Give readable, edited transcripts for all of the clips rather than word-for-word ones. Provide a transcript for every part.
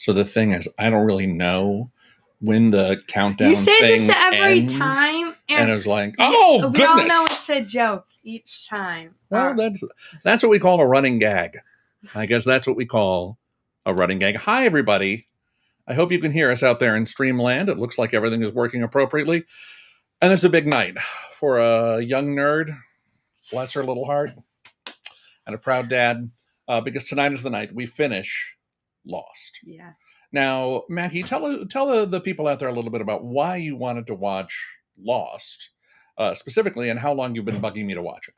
So the thing is, I don't really know when the countdown You say thing this every ends, time, and it was like, oh, we goodness. all know it's a joke each time. Well, that's what we call a running gag. I guess that's what we call a running gag. Hi, everybody. I hope you can hear us out there in Streamland. It looks like everything is working appropriately. And it's a big night for a young nerd, bless her little heart, and a proud dad, because tonight is the night we finish Lost. Yes. Now, Mackie, tell the people out there a little bit about why you wanted to watch Lost, specifically, and how long you've been bugging me to watch it.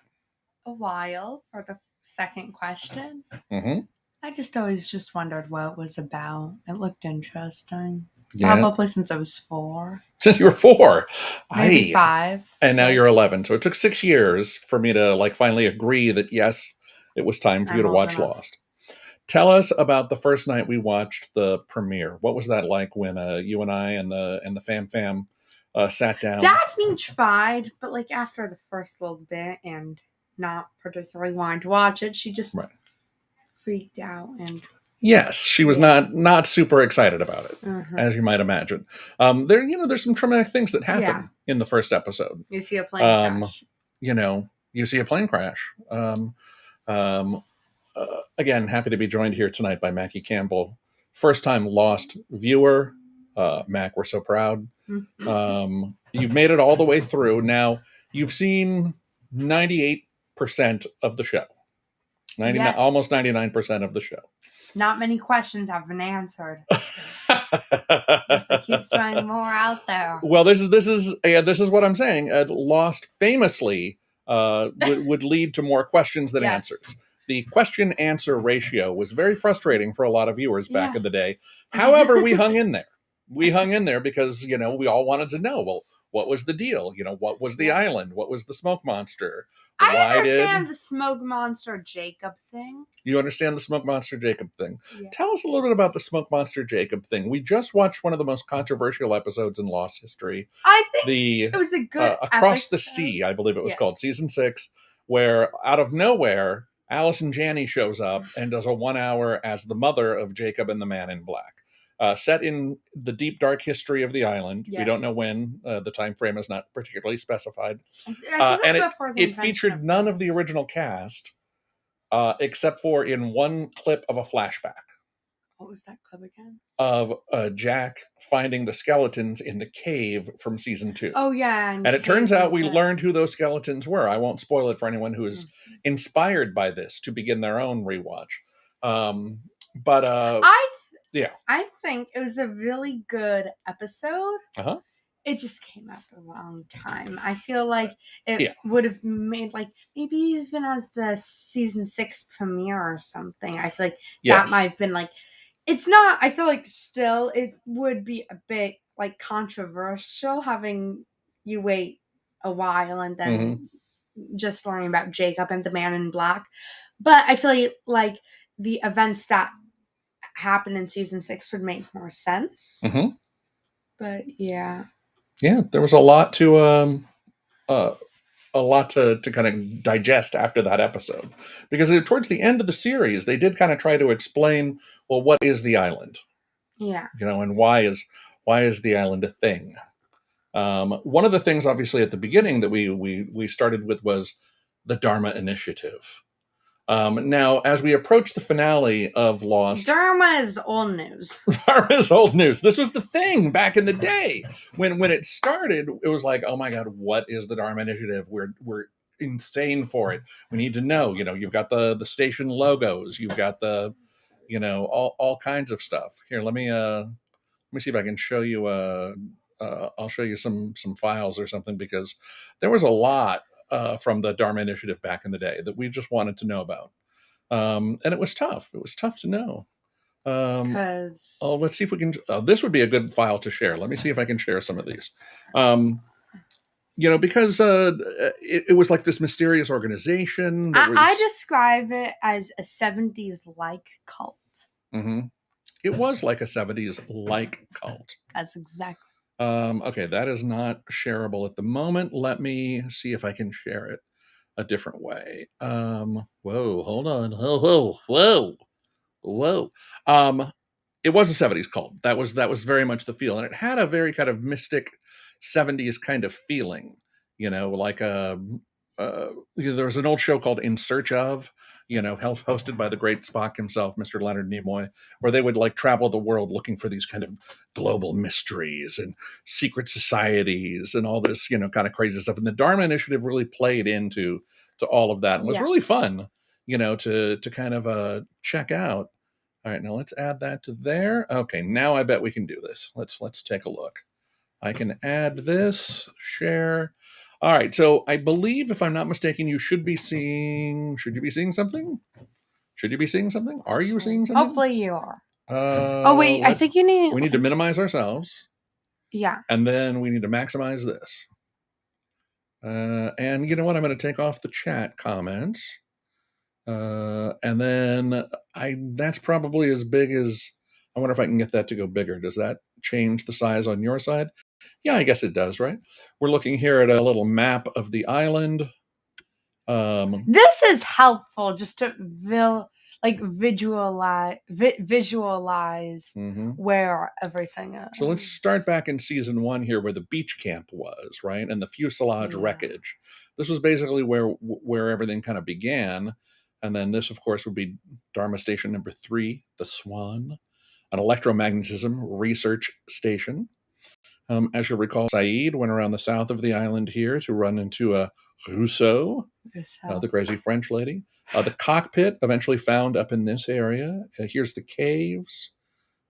A while for the second question. Mm-hmm. I just always just wondered what it was about. It looked interesting. Yeah. Probably since I was 4. Since you were 4. Maybe 5. And now you're 11. So it took 6 years for me to finally agree that, yes, it was time for you to watch Lost. Tell us about the first night we watched the premiere. What was that like when you and I and the fam sat down? Daphne tried, but after the first little bit and not particularly wanting to watch it, she just freaked out. And yes, she was not super excited about it, as you might imagine. There's some traumatic things that happen in the first episode. You see a plane crash. You see a plane crash. Again, happy to be joined here tonight by Mackie Campbell, first time Lost viewer. Mac, we're so proud. You've made it all the way through. Now you've seen 98% of the show. Almost 99% of the show. Not many questions have been answered. They keep throwing more out there. Well, this is what I'm saying. Lost famously would lead to more questions than answers. The question-answer ratio was very frustrating for a lot of viewers back in the day. However, we hung in there. We hung in there because, we all wanted to know, well, what was the deal? What was the island? What was the smoke monster? I understand the smoke monster Jacob thing. You understand the smoke monster Jacob thing. Yes. Tell us a little bit about the smoke monster Jacob thing. We just watched one of the most controversial episodes in Lost history. I think it was a good Across episode. the Sea, I believe it was called, season 6, where out of nowhere, Allison Janney shows up and does a 1 hour as the mother of Jacob and the Man in Black. Set in the deep, dark history of the island. Yes. We don't know when. The time frame is not particularly specified. It featured none of the original cast, except for in one clip of a flashback. What was that clip again? Of Jack finding the skeletons in the cave from season 2. Oh, yeah. And it turns out we learned who those skeletons were. I won't spoil it for anyone who is inspired by this to begin their own rewatch. I think it was a really good episode. It just came at the wrong time. I feel like it would have made maybe even as the season 6 premiere or something. I feel like that might have been it's not. I feel like still it would be a bit controversial having you wait a while and then just learning about Jacob and the Man in Black. But I feel like the events that happened in season 6 would make more sense. But there was a lot to kind of digest after that episode, because towards the end of the series they did kind of try to explain, well, what is the island, and why is the island a thing. One of the things obviously at the beginning that we started with was the Dharma Initiative. Now, as we approach the finale of Lost... Dharma is old news. Dharma is old news. This was the thing back in the day. When it started, it was like, oh my God, what is the Dharma Initiative? We're insane for it. We need to know. You've got the station logos. You've got the, all kinds of stuff. Here, let me see if I can show you. I'll show you some files or something, because there was a lot from the Dharma Initiative back in the day that we just wanted to know about. And it was tough. It was tough to know. Let's see if we can... this would be a good file to share. Let me see if I can share some of these. Because it was like this mysterious organization. I describe it as a 70s-like cult. It was like a 70s-like cult. That's exactly. Okay, that is not shareable at the moment. Let me see if I can share it a different way. Whoa, hold on. Whoa. It was a 70s cult. That was very much the feel, and it had a very kind of mystic 70s kind of feeling. Like there was an old show called In Search Of, hosted by the great Spock himself, Mr. Leonard Nimoy, where they would like travel the world looking for these kind of global mysteries and secret societies and all this, kind of crazy stuff. And the Dharma Initiative really played into all of that and was really fun, to kind of check out. All right, now let's add that to there. Okay, now I bet we can do this. Let's take a look. I can add this, share. All right, so I believe, if I'm not mistaken, you should be seeing. Should you be seeing something? Should you be seeing something? Are you seeing something? Hopefully you are. Oh wait, I think you need. We need to minimize ourselves. Yeah. And then we need to maximize this. And you know what? I'm going to take off the chat comments. And then that's probably as big as. I wonder if I can get that to go bigger. Does that change the size on your side? Yeah, I guess it does, right? We're looking here at a little map of the island. This is helpful just to visualize where everything is. So let's start back in season 1 here, where the beach camp was, right? And the fuselage wreckage. This was basically where everything kind of began. And then this, of course, would be Dharma Station number 3, the Swan, an electromagnetism research station. As you'll recall, Saeed went around the south of the island here to run into a Rousseau, the crazy French lady. The cockpit eventually found up in this area. Here's the caves.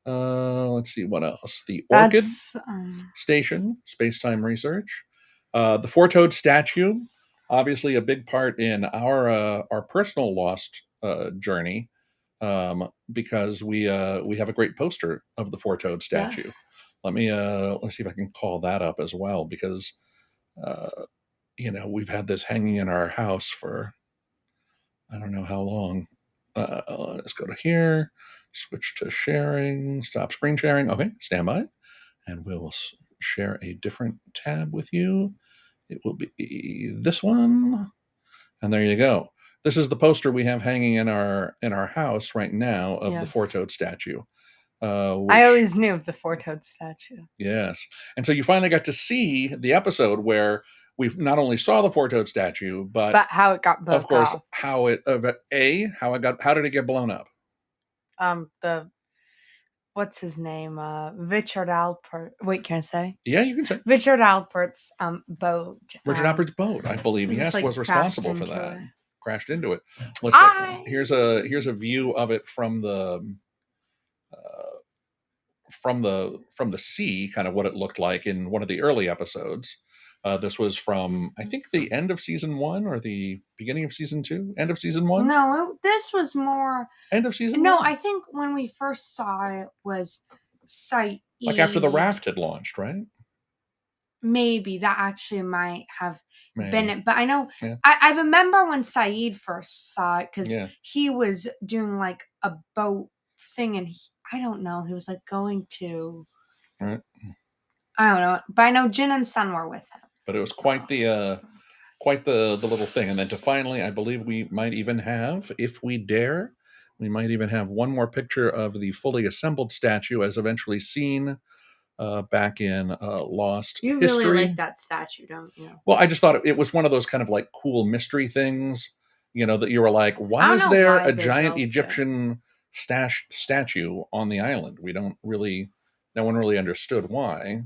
Let's see, what else? The Orchid Station, space-time research. The four-toed statue, obviously a big part in our personal lost journey, because we have a great poster of the four-toed statue. Yes. Let's see if I can call that up as well, because we've had this hanging in our house for I don't know how long. Let's go to here, switch to sharing, stop screen sharing. Okay, stand by, and we'll share a different tab with you. It will be this one, and there you go. This is the poster we have hanging in our house right now of the four-toed statue. I always knew of the four-toed statue. Yes. And so you finally got to see the episode where we not only saw the four-toed statue, but how it got blown up. Of course, how did it get blown up? What's his name? Richard Alpert. Wait, can I say? Yeah, you can say. Richard Alpert's boat. Richard Alpert's boat, I believe, was responsible for that. Crashed into it. Here's a view of it from the sea, kind of what it looked like in one of the early episodes. This was from, I think, the end of season 1 or the beginning of season 2? End of season 1? No, this was more... End of season 1? No, I think when we first saw it was Saeed. Like after the raft had launched, right? Maybe. That actually might have been it. But I know... Yeah. I remember when Saeed first saw it, because he was doing like a boat thing, and I don't know, he was like going to... Right. I don't know. But I know Jin and Sun were with him. But it was quite the little thing. And then to finally, I believe we might even have, if we dare, we might even have one more picture of the fully assembled statue as eventually seen back in Lost History. You really like that statue, don't you? Well, I just thought it was one of those kind of like cool mystery things, that you were like, why is there a giant Egyptian statue on the island? No one really understood why.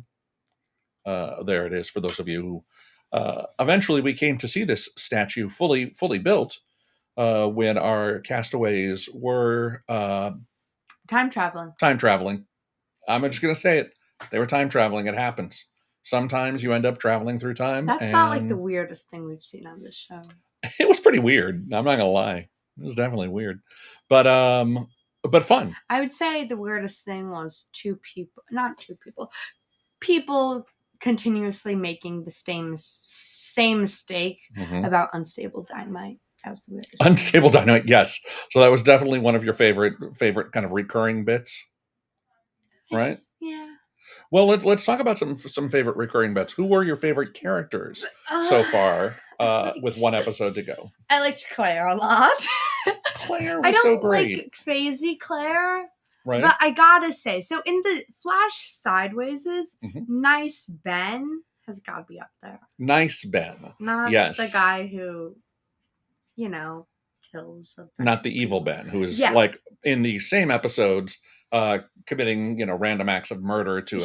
There it is for those of you who eventually we came to see this statue fully built when our castaways were time traveling. I'm just going to say it. They were time traveling. It happens. Sometimes you end up traveling through time. That's not like the weirdest thing we've seen on this show. It was pretty weird. I'm not going to lie. It was definitely weird. But fun. I would say the weirdest thing was people continuously making the same mistake about unstable dynamite. That was the weirdest. Unstable dynamite, yes. So that was definitely one of your favorite kind of recurring bits, right? Yeah. Well, let's talk about some favorite recurring bits. Who were your favorite characters so far? With one episode to go. I liked Claire a lot. Claire was so great. I don't like crazy Claire. Right. But I gotta say, so in the Flash Sideways, Nice Ben has got to be up there. Nice Ben. Not the guy who, kills. Not the evil Ben, who is like in the same episodes committing, random acts of murder to,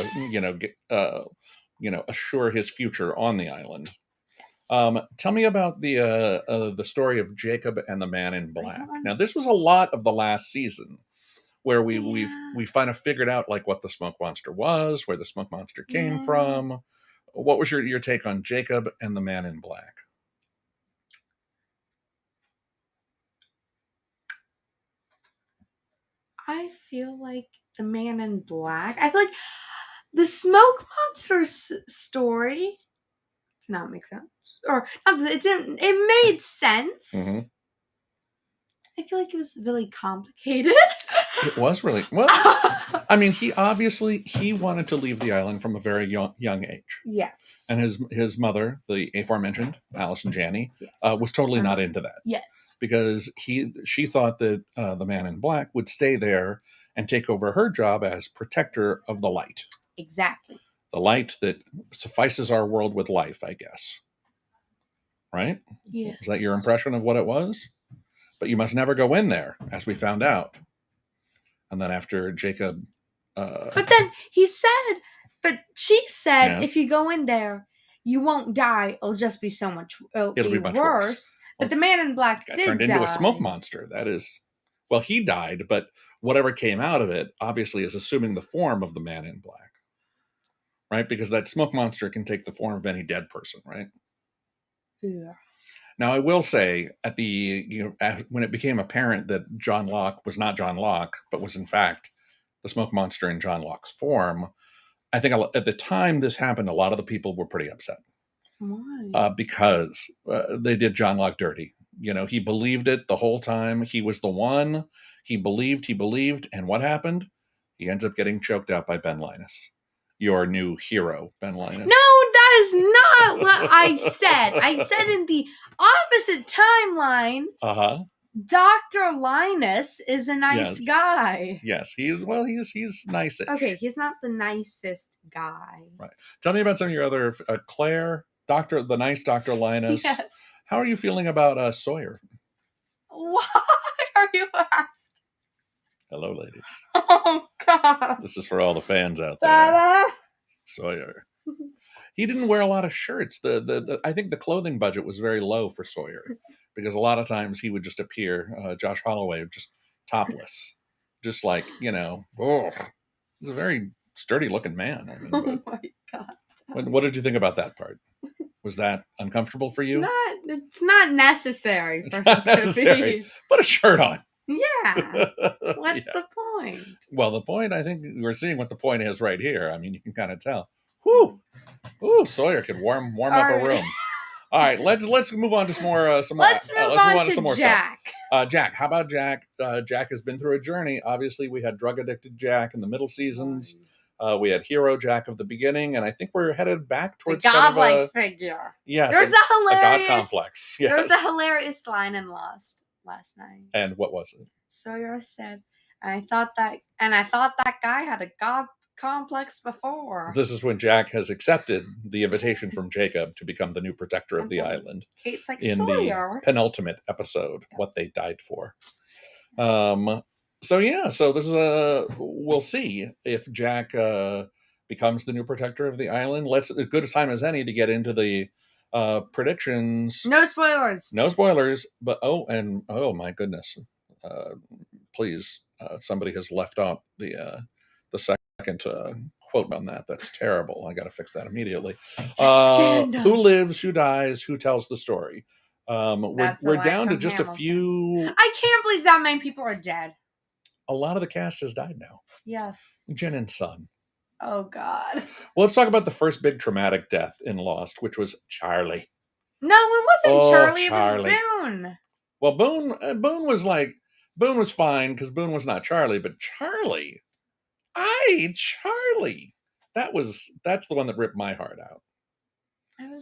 assure his future on the island. Tell me about the story of Jacob and the Man in Black. Now, this was a lot of the last season, where we kind of figured out like what the smoke monster was, where the smoke monster came from. What was your take on Jacob and the Man in Black? I feel like the Man in Black. I feel like the smoke monster's story did not make sense, or it didn't. It made sense. Mm-hmm. I feel like it was really complicated. It was really well. I mean, he wanted to leave the island from a very young age. Yes. And his mother, the aforementioned Allison Janney, was totally not into that. Yes. Because she thought that the Man in Black would stay there and take over her job as protector of the light. Exactly. The light that suffices our world with life, I guess. Right? Yes. Is that your impression of what it was? But you must never go in there, as we found out. And then after Jacob... But then she said, if you go in there, you won't die. It'll just be so much... It'll be much worse. But the Man in Black did turned into a smoke monster. That is... Well, he died, but whatever came out of it, obviously, is assuming the form of the Man in Black. Right? Because that smoke monster can take the form of any dead person, right? Yeah. Now, I will say, when it became apparent that John Locke was not John Locke, but was in fact the smoke monster in John Locke's form, I think at the time this happened, a lot of the people were pretty upset. Why? Because they did John Locke dirty. He believed it the whole time. He was the one. He believed, and what happened? He ends up getting choked out by Ben Linus. Your new hero, Ben Linus. No, that is not what I said. I said in the opposite timeline, Dr. Linus is a nice guy. Yes, he's nice. Okay, he's not the nicest guy. Right. Tell me about some of your other Claire, the nice Dr. Linus. Yes. How are you feeling about Sawyer? Why are you asking? Hello, ladies. Oh, God. This is for all the fans out there. Dada. Sawyer. He didn't wear a lot of shirts. I think the clothing budget was very low for Sawyer, because a lot of times he would just appear, Josh Holloway, just topless. Just like, he's a very sturdy looking man. I mean, oh, my God. What did you think about that part? Was that uncomfortable for you? It's not necessary. It's not necessary. Put a shirt on. Yeah. What's the point? Well, the point, I think we're seeing what the point is right here. I mean, you can kind of tell. Whew. Ooh, Sawyer could warm up a room. All right, let's move on to some more. Let's move on to some more Jack. Stuff. Jack, how about Jack? Jack has been through a journey. Obviously, we had drug addicted Jack in the middle seasons. We had hero Jack of the beginning, and I think we're headed back towards the godlike figure. Yes, there's a god complex. Yes. There was a hilarious line in Lost last night. And what was it? Sawyer said, I thought that guy had a god complex before. This is when Jack has accepted the invitation from Jacob to become the new protector of the island. Kate's like, in Sawyer. The penultimate episode, what they died for. So this is we'll see if Jack becomes the new protector of the island. Let's as good a time as any to get into the predictions. No spoilers. But oh my goodness, please, somebody has left out the second quote on that. That's terrible. I got to fix that immediately. Who lives? Who dies? Who tells the story? We're down to just Hamilton. A few. I can't believe that many people are dead. A lot of the cast has died now. Yes. Jen and Son. Oh, God. Well, let's talk about the first big traumatic death in Lost, which was Charlie. No, it wasn't Charlie. It was Boone. Well, Boone was fine because Boone was not Charlie, but Charlie. Charlie. That's the one that ripped my heart out.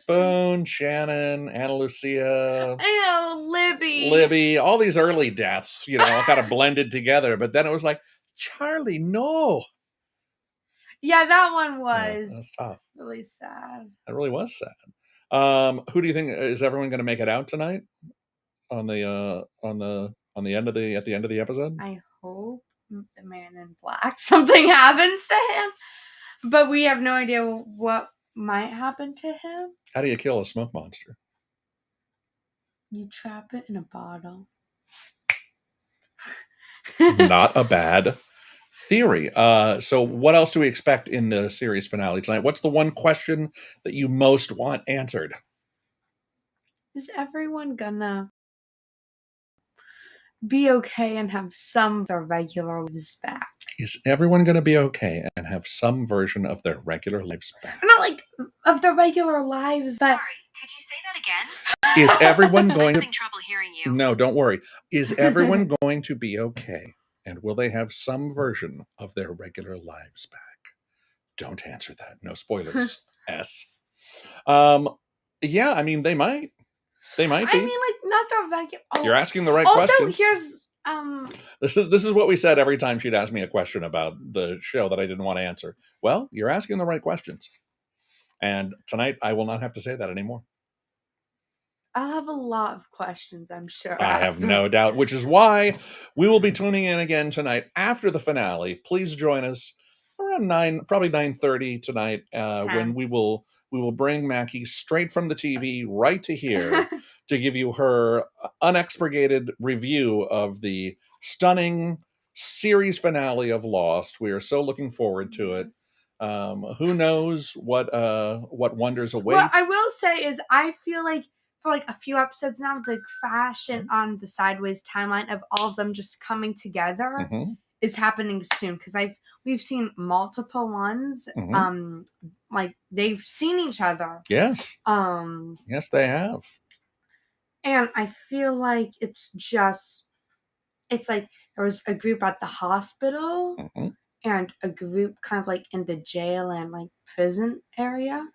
Boone, Shannon, Anna Lucia, Libby, all these early deaths, kind of blended together. But then it was like, Charlie, no. Yeah, that one was that's tough. Really sad. That really was sad. Who do you think is everyone going to make it out tonight on the end of the episode? I hope the Man in Black, something happens to him, but we have no idea what might happen to him. How do you kill a smoke monster? You trap it in a bottle. Not a bad theory. So what else do we expect in the series finale tonight? What's the one question that you most want answered? Is everyone gonna be okay and have some of their regular lives back? Is everyone going to be okay and have some version of their regular lives back? Not like of their regular lives, but... Sorry, could you say that again? Is everyone going I'm having trouble hearing you. No, don't worry. Is everyone going to be okay? And will they have some version of their regular lives back? Don't answer that. No spoilers. S. Yeah, I mean, they might. They might be. I mean, like, not their regular... Oh. You're asking the right questions. Also, here's... This is what we said every time she'd ask me a question about the show that I didn't want to answer. Well, you're asking the right questions. And tonight, I will not have to say that anymore. I'll have a lot of questions, I'm sure. I have no doubt, which is why we will be tuning in again tonight after the finale. Please join us around 9, probably 9:30 tonight, when we will bring Mackie straight from the TV right to here to give you her unexpurgated review of the stunning series finale of Lost. We are so looking forward to it. Who knows what wonders await? What I will say is I feel like for like a few episodes now, the fashion on the Sideways timeline of all of them just coming together is happening soon, because we've seen multiple ones. Like they've seen each other. Yes. Yes, they have. And I feel like it's like there was a group at the hospital and a group kind of like in the jail and like prison area.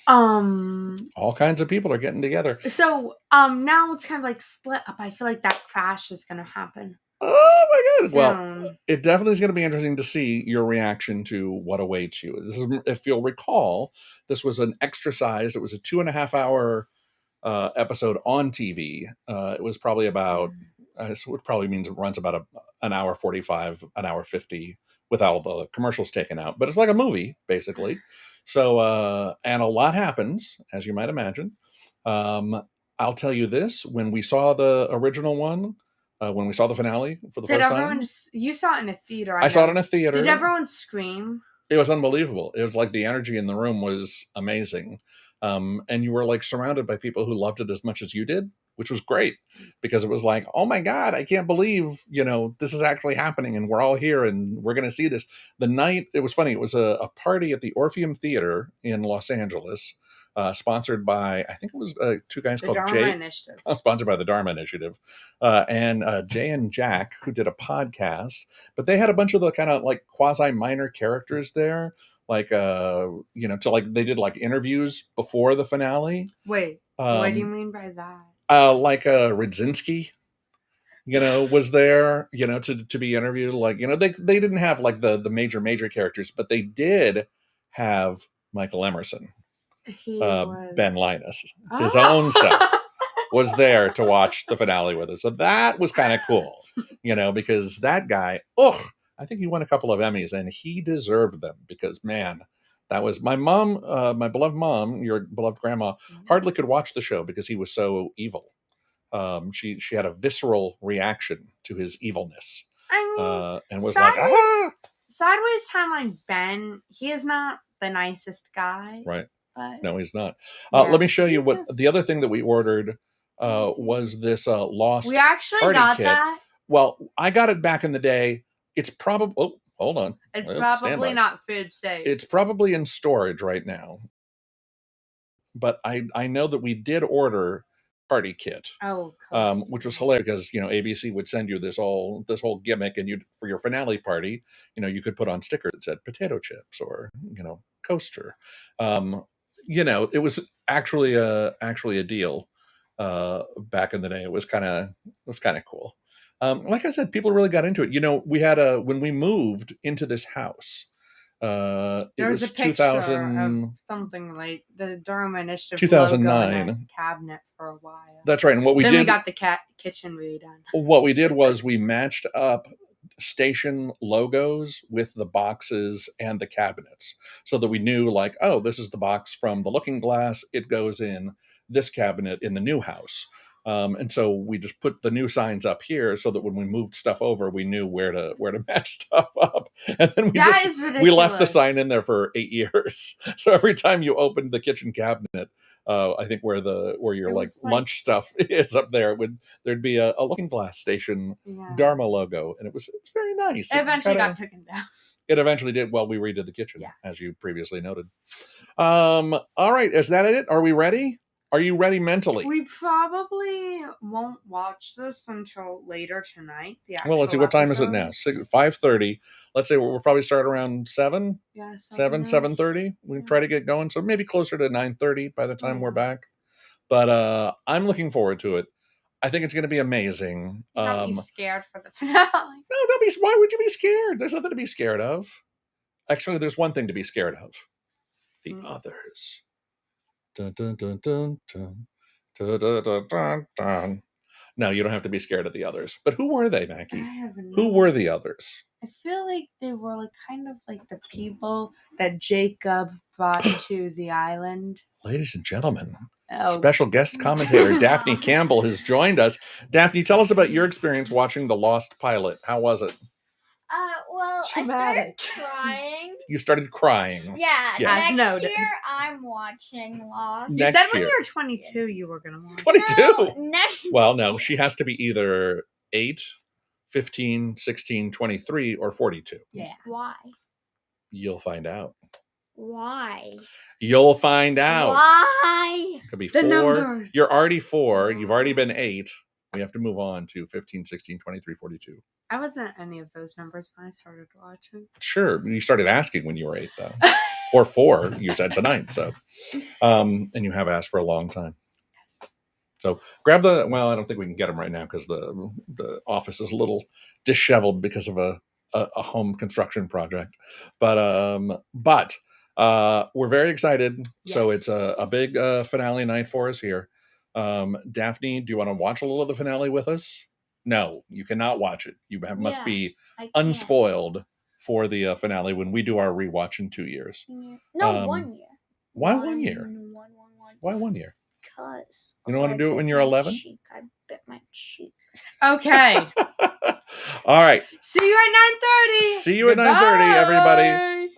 All kinds of people are getting together. So now it's kind of like split up. I feel like that crash is going to happen. Oh my god! Well, it definitely is going to be interesting to see your reaction to what awaits you. This is, if you'll recall, this was an extra-sized. It was a 2.5-hour episode on TV. It was probably about. So it probably means it runs about an hour 45, an hour 50, with all the commercials taken out. But it's like a movie, basically. So, and a lot happens, as you might imagine. I'll tell you this: when we saw the original one. When we saw the finale for the first time. You saw it in a theater. I saw it in a theater. Did everyone scream? It was unbelievable. It was like the energy in the room was amazing. And you were like surrounded by people who loved it as much as you did, which was great, because it was like, oh my God, I can't believe, this is actually happening and we're all here and we're going to see this. The night, it was funny. It was a party at the Orpheum Theater in Los Angeles. Sponsored by, I think it was two guys called Jay. Initiative. Sponsored by the Dharma Initiative. And Jay and Jack, who did a podcast. But they had a bunch of the kind of like quasi-minor characters there. Like, to like, they did like interviews before the finale. Wait, what do you mean by that? Like Rydzinski, was there, to be interviewed. Like, they didn't have like the major characters, but they did have Michael Emerson. Ben Linus, his own self, was there to watch the finale with us. So that was kind of cool, because that guy, I think he won a couple of Emmys and he deserved them, because man, that was my mom, my beloved mom, your beloved grandma, hardly could watch the show because he was so evil. She had a visceral reaction to his evilness. I mean, and was Sideways timeline, Ben, he is not the nicest guy. Right. But, no, he's not. Let me show you what the other thing that we ordered was this Lost. We actually got kit. that. Well, I got it back in the day. It's probably. Oh, hold on. It's probably not food safe. It's probably in storage right now. But I know that we did order party kit. Which was hilarious, because ABC would send you this whole gimmick, and for your finale party, you could put on stickers that said potato chips or coaster. It was actually a deal back in the day. It was kind of cool. Like I said, people really got into it. You know, we had when we moved into this house, there was a picture 2000, of something like the Dharma Initiative 2009 logo in a cabinet for a while. That's right. And what we then did, we got the kitchen redone. What we did was we matched up station logos with the boxes and the cabinets, so that we knew, like, oh, this is the box from the Looking Glass. It goes in this cabinet in the new house. And so we just put the new signs up here so that when we moved stuff over, we knew where to match stuff up. And then we left the sign in there for 8 years. So every time you opened the kitchen cabinet, I think where your like lunch stuff is up there, there'd be a Looking Glass station Dharma logo, and it was very nice. It eventually got taken down. It eventually did. Well, we redid the kitchen, as you previously noted. All right, is that it? Are we ready? Are you ready mentally? We probably won't watch this until later tonight. Well, let's see. What time is it now? 5:30. Let's say we'll probably start around 7. Yeah, 7:30. We try to get going, so maybe closer to 9:30 by the time we're back. But I'm looking forward to it. I think it's going to be amazing. Don't be scared for the finale. No, don't be. Why would you be scared? There's nothing to be scared of. Actually, there's one thing to be scared of: the others. Dun, dun, dun, dun, dun. Dun, dun, dun, dun, dun. No, you don't have to be scared of the others. But who were they, Mackie? Who were the others? I feel like they were like kind of like the people that Jacob brought to the island. Ladies and gentlemen, special guest commentator Daphne Campbell has joined us. Daphne, tell us about your experience watching The Lost pilot. How was it? Well, traumatic. I started crying. You started crying. Yeah. Yes. Next year, I'm watching Lost. You said when you were 22, you were going to watch. 22? Well, no, she has to be either 8, 15, 16, 23, or 42. Yeah. Why? You'll find out. Why? You'll find out. Why? It could be the 4. Numbers. You're already 4. You've already been 8. We have to move on to 15, 16, 23, 42. I wasn't any of those numbers when I started watching. Sure. You started asking when you were 8, though. Or 4, you said tonight. So, and you have asked for a long time. Yes. So grab I don't think we can get them right now because the office is a little disheveled because of a home construction project. But we're very excited. Yes. So it's a big finale night for us here. Daphne, do you want to watch a little of the finale with us? No, you cannot watch it. You must be unspoiled for the finale when we do our rewatch in 2 years. No, 1 year. Why 1 year? Why 1 year? Because you don't want to do it when you're 11? I bit my cheek. Okay. All right. See you at 9:30. See you at 9:30, everybody.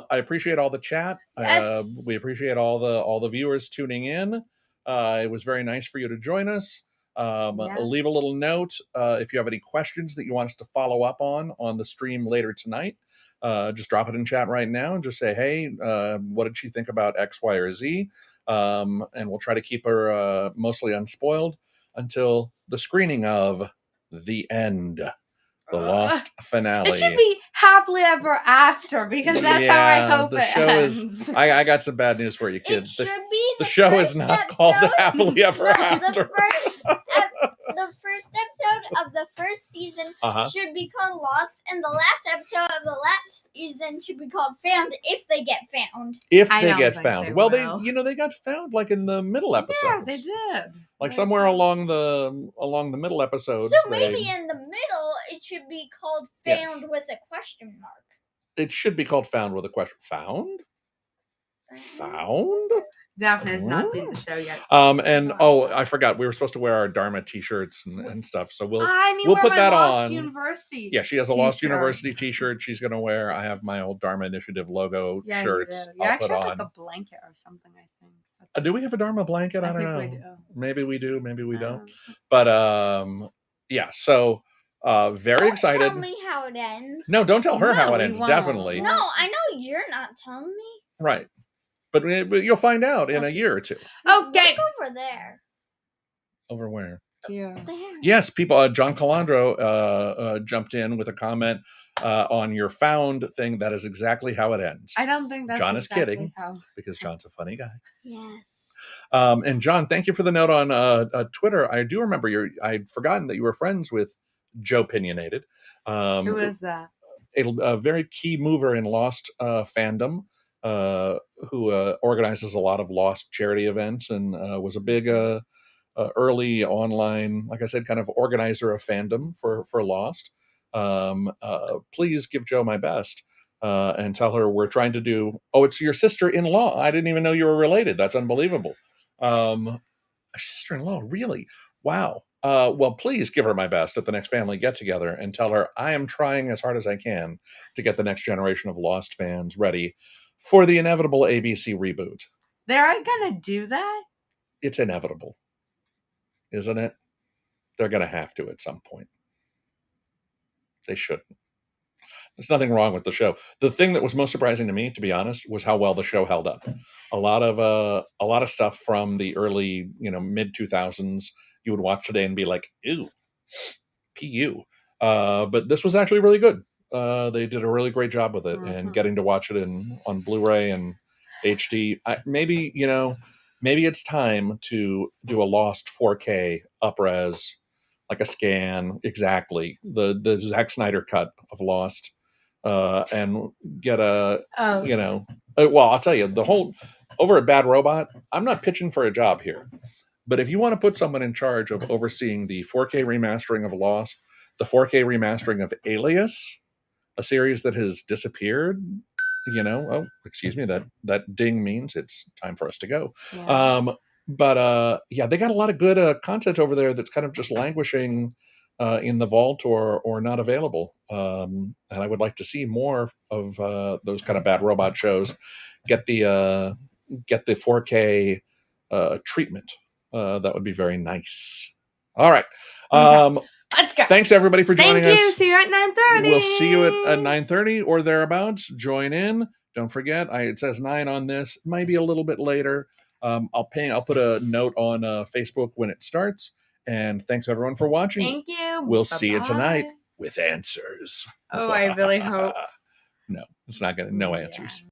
I appreciate all the chat. Yes. We appreciate all the viewers tuning in. It was very nice for you to join us. Leave a little note if you have any questions that you want us to follow up on the stream later tonight. Just drop it in chat right now and just say, hey, what did she think about X, Y, or Z? And we'll try to keep her mostly unspoiled until the screening of The End, the Lost finale. It should be happily ever after because that's how I hope it ends. I got some bad news for you, kids. It should be the show is not called Happily Ever After. The first episode of the first season should be called Lost, and the last episode of the last season should be called Found if they get found. If they get found. They got found like in the middle episodes. Yeah, they did. Like somewhere along the middle episodes. So maybe in the middle it should be called Found with a question mark. It should be called Found with a question. Found? Found? Daphne has not seen the show yet. I forgot. We were supposed to wear our Dharma t-shirts and stuff. So we'll put that Lost on. University. Yeah, she has a Lost University t-shirt she's going to wear. I have my old Dharma Initiative logo shirts. You actually have like a blanket or something, I think. Do we have a Dharma blanket? I don't know. We do. Maybe we do. Maybe we don't. But so very excited. Don't tell me how it ends. No, don't tell her how it ends. Definitely. No, I know you're not telling me. Right. But you'll find out in a year or two. Okay. Look over there. Over where? Yeah. There. Yes, people. John Calandro jumped in with a comment on your Found thing. That is exactly how it ends. I don't think that's John exactly is kidding how. Because John's a funny guy. Yes. And John, thank you for the note on Twitter. I do remember I'd forgotten that you were friends with Joe Opinionated. Who is that? A very key mover in Lost fandom, who organizes a lot of Lost charity events and was a big early online, like I said, kind of organizer of fandom for Lost. Please give Joe my best and tell her we're trying to do. Oh, it's your sister-in-law. I didn't even know you were related. That's unbelievable. A sister-in-law, really? Wow. Well, please give her my best at the next family get-together and tell her I am trying as hard as I can to get the next generation of Lost fans ready for the inevitable ABC reboot. They're going to do that? It's inevitable, isn't it? They're going to have to at some point. They shouldn't. There's nothing wrong with the show. The thing that was most surprising to me, to be honest, was how well the show held up. A lot of stuff from the early, mid 2000s you would watch today and be like, ew, pu. But this was actually really good. They did a really great job with it, and getting to watch it on Blu-ray and HD. Maybe it's time to do a Lost 4K up-res, like a scan, exactly the Zack Snyder cut of Lost, and get well, I'll tell you, the whole over at Bad Robot, I'm not pitching for a job here. But if you want to put someone in charge of overseeing the 4K remastering of Lost, the 4K remastering of Alias, a series that has disappeared, excuse me, that ding means it's time for us to go. Yeah. They got a lot of good content over there that's kind of just languishing in the vault or not available. And I would like to see more of those kind of Bad Robot shows get the 4K treatment. That would be very nice. All right. Let's go. Thanks, everybody, for joining us. Thank you. See you at 9:30. We'll see you at 9:30 or thereabouts. Join in. Don't forget, it says 9 on this. Maybe a little bit later. I'll put a note on Facebook when it starts. And thanks, everyone, for watching. Thank you. We'll see you tonight with answers. Oh, I really hope. No, it's not going to. No answers.